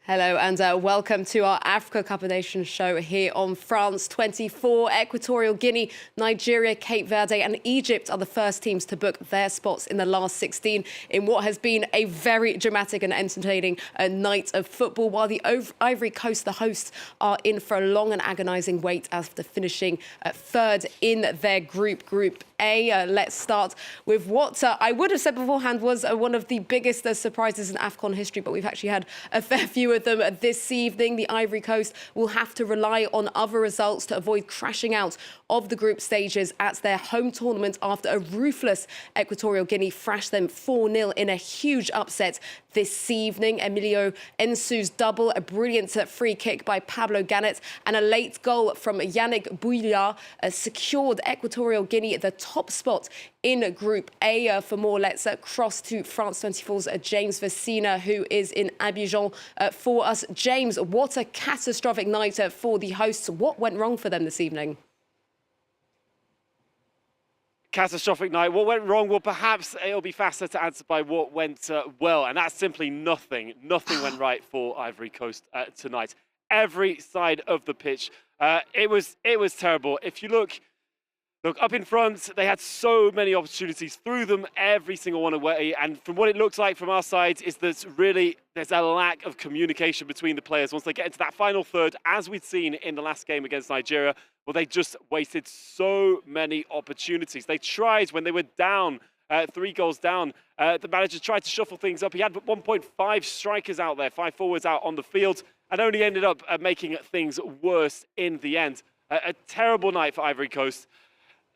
Hello and welcome to our Africa Cup of Nations show here on France 24. Equatorial Guinea, Nigeria, Cape Verde and Egypt are the first teams to book their spots in the last 16 in what has been a very dramatic and entertaining night of football, while the Ivory Coast, the hosts, are in for a long and agonising wait after finishing third in their Group A. Let's start with what I would have said beforehand was one of the biggest surprises in AFCON history, but we've actually had a fair few of them this evening. The Ivory Coast will have to rely on other results to avoid crashing out of the group stages at their home tournament after a ruthless Equatorial Guinea thrashed them 4-0 in a huge upset this evening. Emilio Ensu's double, a brilliant free kick by Pablo Ganet and a late goal from Yannick Bouillard secured Equatorial Guinea the top spot in Group A. For more, let's cross to France 24's James Vecina, who is in Abidjan for us. James, what a catastrophic night for the hosts. What went wrong for them this evening? Catastrophic night. What went wrong? Well, perhaps it'll be faster to answer by what went well, and that's simply nothing. Nothing went right for Ivory Coast tonight. Every side of the pitch, it was terrible. If you look up in front, they had so many opportunities, threw them every single one away, and from what it looks like from our side is that really there's a lack of communication between the players once they get into that final third, as we'd seen in the last game against Nigeria. Well, they just wasted so many opportunities. They tried when they were down, 3 goals down. The manager tried to shuffle things up. He had 1.5 strikers out there, 5 forwards out on the field, and only ended up making things worse in the end. A terrible night for Ivory Coast.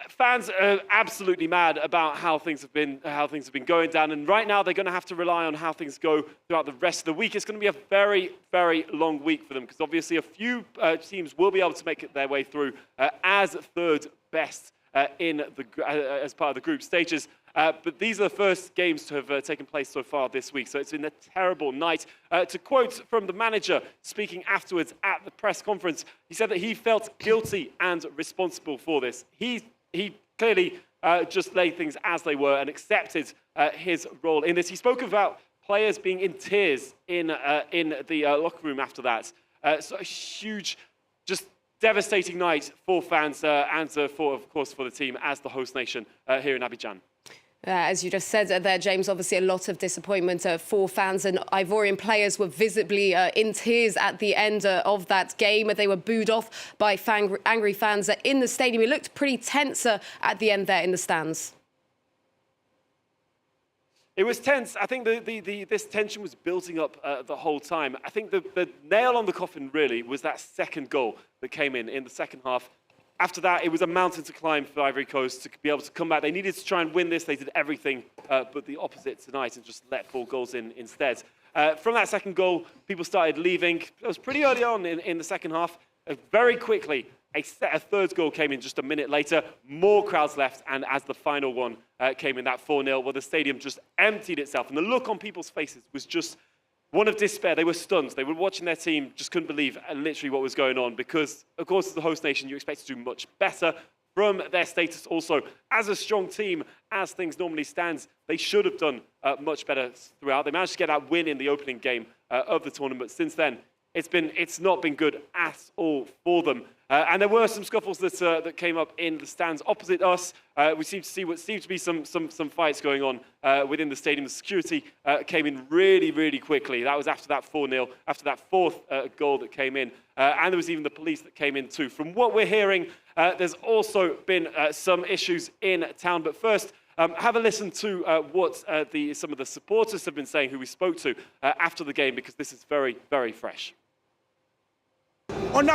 Fans are absolutely mad about how things have been going down, and right now they're going to have to rely on how things go throughout the rest of the week. It's going to be a very, very long week for them because obviously a few teams will be able to make their way through as third best as part of the group stages. But these are the first games to have taken place so far this week, so it's been a terrible night. To quote from the manager speaking afterwards at the press conference, he said that he felt guilty and responsible for this. He clearly just laid things as they were and accepted his role in this. He spoke about players being in tears in the locker room after that. So a huge, just devastating night for fans and of course, for the team as the host nation here in Abidjan. As you just said there, James, obviously a lot of disappointment for fans, and Ivorian players were visibly in tears at the end of that game. They were booed off by angry fans in the stadium. It looked pretty tense at the end there in the stands. It was tense. I think this tension was building up the whole time. I think the nail on the coffin really was that second goal that came in the second half. After that, it was a mountain to climb for Ivory Coast to be able to come back. They needed to try and win this. They did everything but the opposite tonight and just let 4 goals in instead. From that second goal, people started leaving. It was pretty early on in the second half. Very quickly, a third goal came in just a minute later. More crowds left, and as the final one came in, that 4-0, well, the stadium just emptied itself. And the look on people's faces was just one of despair. They were stunned. They were watching their team, just couldn't believe literally what was going on because, of course, as the host nation, you expect to do much better from their status also. As a strong team, as things normally stand, they should have done much better throughout. They managed to get that win in the opening game of the tournament. Since then, it's not been good at all for them. And there were some scuffles that came up in the stands opposite us. We seemed to see what seemed to be some fights going on within the stadium. The security came in really, really quickly. That was after that 4-0, after that 4th goal that came in. And there was even the police that came in too. From what we're hearing, there's also been some issues in town. But first, have a listen to what some of the supporters have been saying, who we spoke to after the game, because this is very, very fresh. We've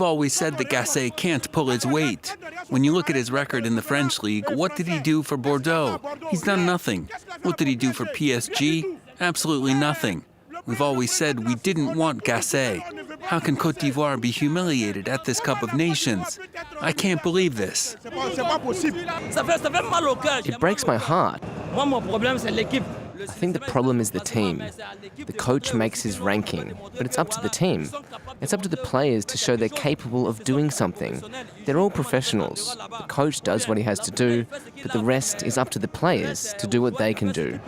always said that Gasset can't pull his weight. When you look at his record in the French league, what did he do for Bordeaux? He's done nothing. What did he do for PSG? Absolutely nothing. We've always said we didn't want Gasset. How can Côte d'Ivoire be humiliated at this Cup of Nations? I can't believe this. It breaks my heart. I think the problem is the team. The coach makes his ranking, but it's up to the team. It's up to the players to show they're capable of doing something. They're all professionals. The coach does what he has to do, but the rest is up to the players to do what they can do.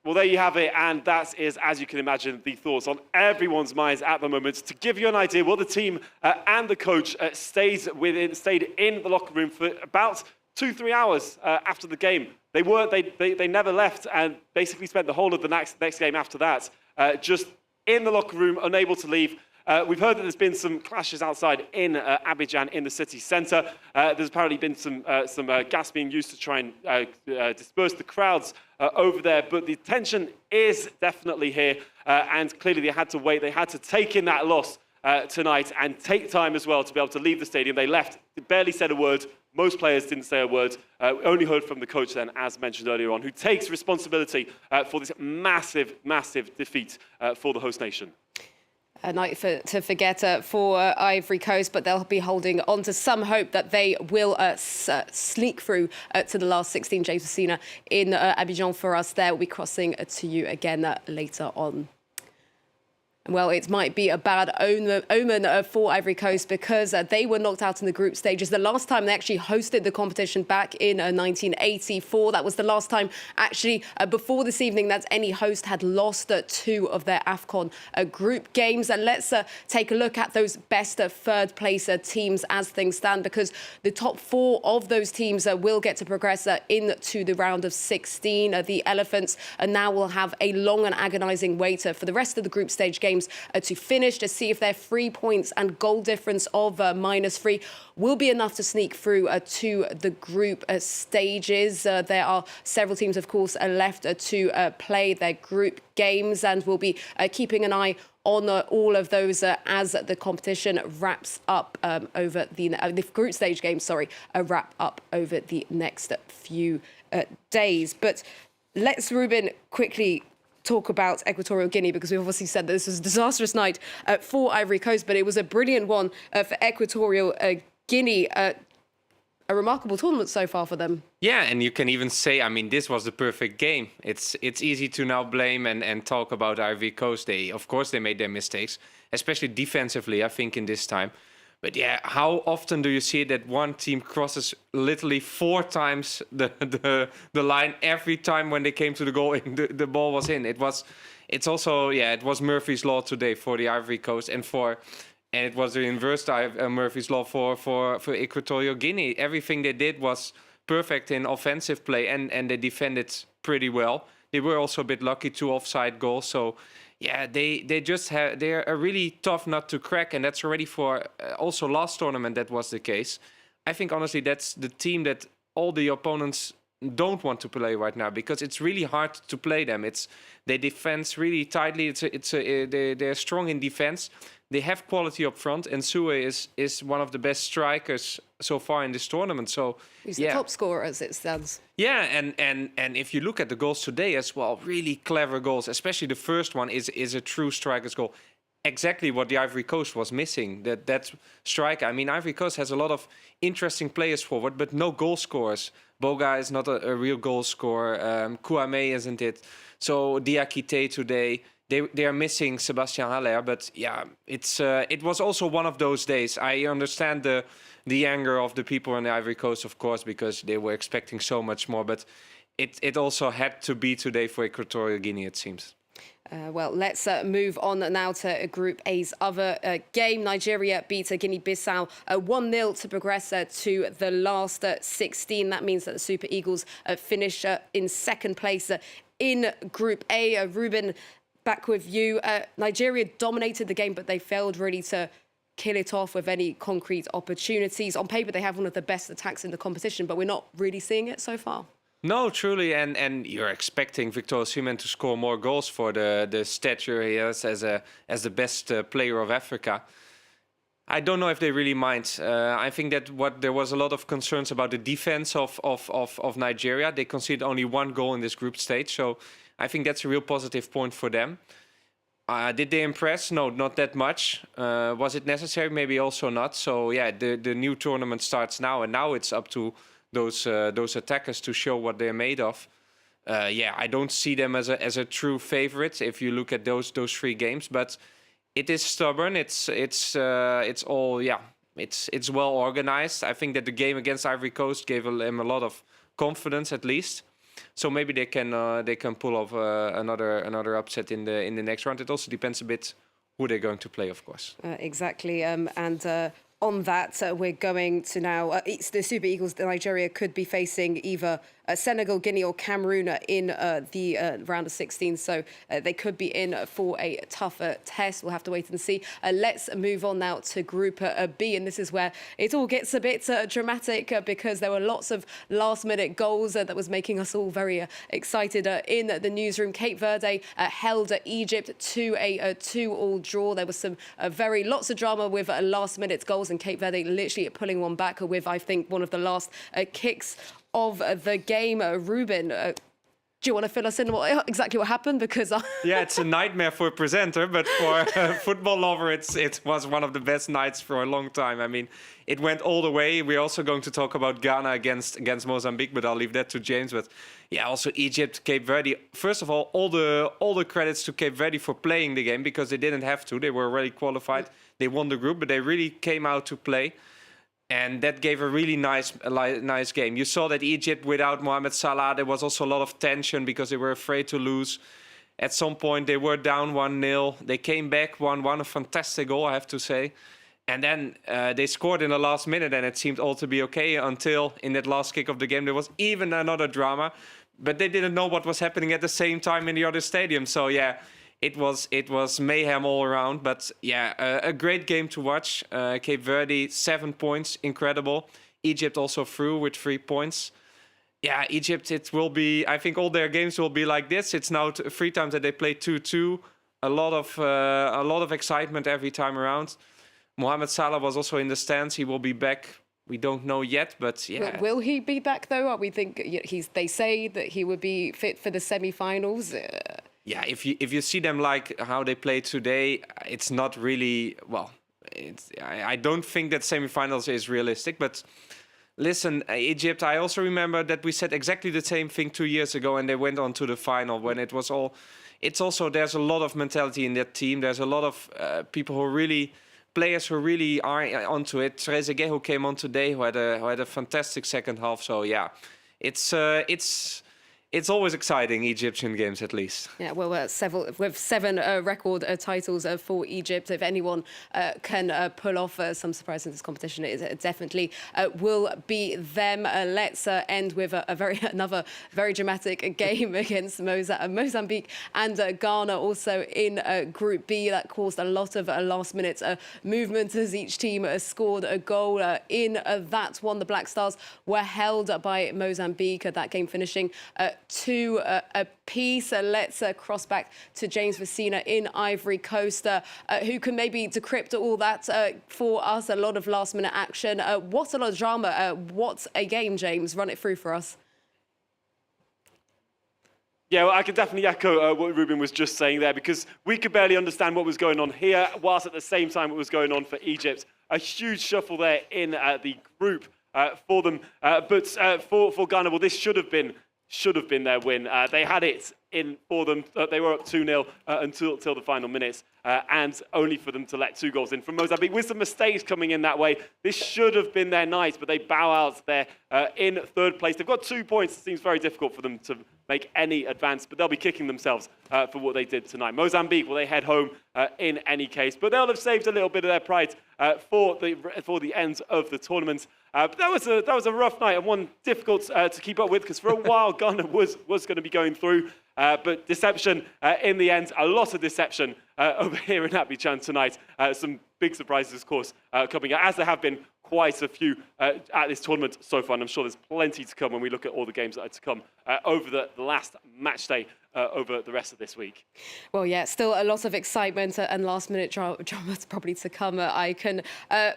Well, there you have it, and that is, as you can imagine, the thoughts on everyone's minds at the moment. To give you an idea, what the team and the coach stayed in the locker room for about 2-3 hours after the game. They never left, and basically spent the whole of the next game after that just in the locker room, unable to leave. We've heard that there's been some clashes outside in Abidjan in the city centre. There's apparently been some gas being used to try and disperse the crowds over there, but the tension is definitely here, and clearly they had to wait. They had to take in that loss tonight and take time as well to be able to leave the stadium. They left, barely said a word. Most players didn't say a word. Only heard from the coach then, as mentioned earlier on, who takes responsibility for this massive, massive defeat for the host nation. A night to forget for Ivory Coast, but they'll be holding on to some hope that they will sneak through to the last 16. James Messina in Abidjan for us there. We'll be crossing to you again later on. Well, it might be a bad omen for Ivory Coast because they were knocked out in the group stages. The last time they actually hosted the competition back in 1984. That was the last time, actually, before this evening, that any host had lost 2 of their AFCON group games. And let's take a look at those best third-place teams as things stand, because the top 4 of those teams will get to progress into the round of 16. The Elephants now will have a long and agonising wait for the rest of the group stage games to finish, to see if their 3 points and goal difference of -3 will be enough to sneak through to the group stages. There are several teams, of course, left to play their group games, and we'll be keeping an eye on all of those as the competition wraps up over the group stage games, wrap up over the next few days. But let's, Ruben, quickly talk about Equatorial Guinea, because we've obviously said that this was a disastrous night for Ivory Coast, but it was a brilliant one for Equatorial Guinea. A remarkable tournament so far for them. Yeah, and you can even say, I mean, this was the perfect game. It's easy to now blame and talk about Ivory Coast. Of course, they made their mistakes, especially defensively, I think, in this time. But yeah, how often do you see that one team crosses literally 4 times the line every time when they came to the goal and the ball was in? It was Murphy's Law today for the Ivory Coast, and it was the inverse Murphy's Law for Equatorial Guinea. Everything they did was perfect in offensive play, and they defended pretty well. They were also a bit lucky, 2 offside goals, so. Yeah, they're a really tough nut to crack, and that's already for also last tournament that was the case. I think honestly that's the team that all the opponents don't want to play right now, because it's really hard to play them. They defend really tightly. They're strong in defense. They have quality up front, and Sue is one of the best strikers so far in this tournament. So he's the top scorer as it stands. Yeah, and if you look at the goals today as well, really clever goals. Especially the first one is a true striker's goal. Exactly what the Ivory Coast was missing. That striker. I mean, Ivory Coast has a lot of interesting players forward, but no goal scorers. Boga is not a real goal scorer. Kouame isn't it. So Diakite today. They are missing Sebastian Haller, but yeah, it was also one of those days. I understand the anger of the people on the Ivory Coast, of course, because they were expecting so much more, but it also had to be today for Equatorial Guinea, it seems. Well, let's move on now to Group A's other game. Nigeria beat Guinea-Bissau 1-0 to progress to the last 16. That means that the Super Eagles finish in second place in Group A. Ruben, back with you. Nigeria dominated the game, but they failed really to kill it off with any concrete opportunities. On paper, they have one of the best attacks in the competition, but we're not really seeing it so far. No, truly, and you're expecting Victor Osimhen to score more goals for the stature he has as the best player of Africa. I don't know if they really mind. I think that there was a lot of concerns about the defense of Nigeria. They conceded only 1 goal in this group stage, so I think that's a real positive point for them. Did they impress? No, not that much. Was it necessary? Maybe also not. So yeah, the new tournament starts now, and now it's up to those attackers to show what they're made of. Yeah, I don't see them as a true favorite if you look at those 3 games, but it is stubborn. It's well organized. I think that the game against Ivory Coast gave them a lot of confidence, at least. So maybe they can pull off another upset in the next round. It also depends a bit who they're going to play, of course. Exactly. On that, we're going to now. The Super Eagles, Nigeria, could be facing either Senegal, Guinea, or Cameroon in the round of 16. So they could be in for a tougher test. We'll have to wait and see. Let's move on now to Group B. And this is where it all gets a bit dramatic because there were lots of last-minute goals that was making us all very excited in the newsroom. Cape Verde held Egypt to a 2-2 draw. There was some lots of drama with last-minute goals, and Cape Verde literally pulling one back with, I think, one of the last kicks of the game. Ruben, do you want to fill us in exactly what happened? Because yeah, it's a nightmare for a presenter, but for a football lover, it was one of the best nights for a long time. I mean, it went all the way. We're also going to talk about Ghana against Mozambique, but I'll leave that to James. But yeah, also Egypt, Cape Verde. First of all the credits to Cape Verde for playing the game, because they didn't have to. They were already qualified. They won the group, but they really came out to play. And that gave a really nice game. You saw that Egypt, without Mohamed Salah, there was also a lot of tension because they were afraid to lose. At some point, they were down 1-0. They came back, won a fantastic goal, I have to say. And then they scored in the last minute, and it seemed all to be okay until in that last kick of the game, there was even another drama. But they didn't know what was happening at the same time in the other stadium. So, yeah, it was mayhem all around. But, yeah, a great game to watch. Cape Verde, 7 points, incredible. Egypt also through with 3 points. Yeah, Egypt, it will be... I think all their games will be like this. It's now 3 times that they play 2-2. A lot of excitement every time around. Mohamed Salah was also in the stands. He will be back. We don't know yet, but yeah. Will he be back though? We think they say that he would be fit for the semi-finals. Yeah, if you see them like how they played today, it's not really I don't think that semi-finals is realistic. But listen, Egypt. I also remember that we said exactly the same thing 2 years ago, and they went on to the final when it was all. It's also there's a lot of mentality in that team. There's a lot of people who really. Players who really are onto it. Trezeguet, who came on today, who had a fantastic second half. So yeah, it's always exciting, Egyptian games at least. Yeah, well, with 7 record titles for Egypt. If anyone can pull off some surprise in this competition, it definitely will be them. Let's end with another very dramatic game against Mozambique and Ghana, also in Group B. That caused a lot of last-minute movement as each team scored a goal in that one. The Black Stars were held by Mozambique, that game finishing 2 apiece. Let's cross back to James Vecina in Ivory Coast, who can maybe decrypt all that for us. A lot of last-minute action. What a lot of drama. What a game, James. Run it through for us. Yeah, well, I can definitely echo what Ruben was just saying there, because we could barely understand what was going on here, whilst at the same time what was going on for Egypt. A huge shuffle there in the group for them. But for Ghana, well, this should have been their win. They had it in for them. They were up 2-0 until the final minutes, and only for them to let 2 goals in from Mozambique, with some mistakes coming in that way. This should have been their night, but they bow out there in 3rd place. They've got 2 points. It seems very difficult for them to make any advance, but they'll be kicking themselves for what they did tonight. Mozambique, well, they head home in any case, but they'll have saved a little bit of their pride for the end of the tournament. But that was a rough night, and one difficult to keep up with, because for a while Ghana was going to be going through. But deception in the end, a lot of deception over here in Abidjan tonight. Some big surprises, of course, coming out, as there have been quite a few at this tournament so far, and I'm sure there's plenty to come when we look at all the games that are to come over the last match day over the rest of this week. Well, yeah, still a lot of excitement and last-minute drama probably to come. I can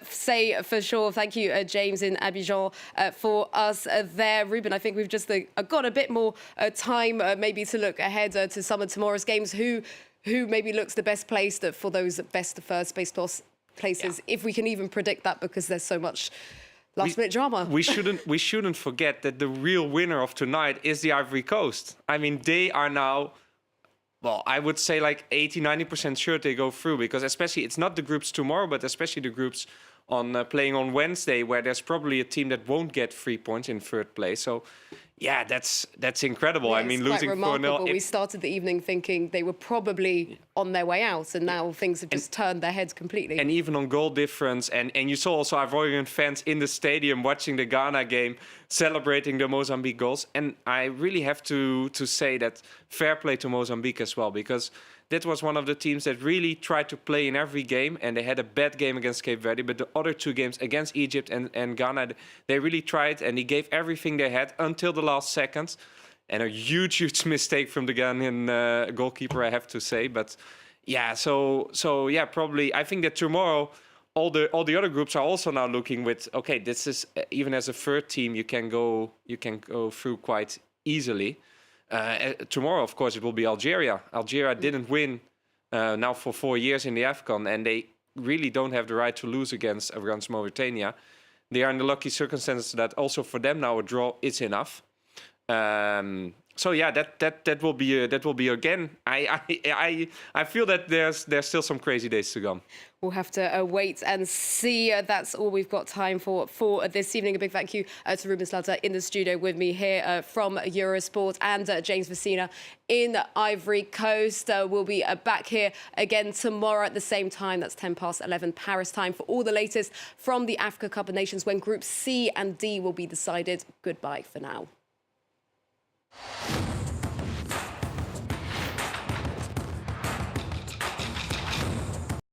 say for sure, thank you, James in Abidjan, for us there. Ruben, I think we've just got a bit more time maybe to look ahead to some of tomorrow's games. Who maybe looks the best placed for those best first places, if we can even predict that, because there's so much last-minute drama. We shouldn't forget that the real winner of tonight is the Ivory Coast. I mean, they are now, well, I would say like 80-90% sure they go through, because especially it's not the groups tomorrow, but especially the groups on playing on Wednesday, where there's probably a team that won't get 3 points in 3rd place. So, yeah, that's incredible. Yeah, I mean, it's quite losing 4-0. remarkable. We started the evening thinking they were probably on their way out, and now things have just turned their heads completely. And even on goal difference, and you saw also Ivorian fans in the stadium watching the Ghana game, celebrating the Mozambique goals. And I really have to say that fair play to Mozambique as well, because that was one of the teams that really tried to play in every game, and they had a bad game against Cape Verde, but the other two games against Egypt and Ghana, they really tried, and they gave everything they had until the last seconds. And a huge mistake from the Ghanaian goalkeeper, I have to say. But yeah, so yeah, probably I think that tomorrow all the other groups are also now looking with, okay, this is even as a third team you can go through quite easily. Tomorrow, of course, it will be Algeria. Algeria didn't win now for 4 years in the AFCON, and they really don't have the right to lose against Mauritania. They are in the lucky circumstances that also for them now a draw is enough. So yeah, that will be again. I feel that there's still some crazy days to come. We'll have to wait and see. That's all we've got time for this evening. A big thank you to Ruben Slater in the studio with me here from Eurosport, and James Vecina in Ivory Coast. We'll be back here again tomorrow at the same time. That's 11:10 Paris time for all the latest from the Africa Cup of Nations, when Groups C and D will be decided. Goodbye for now.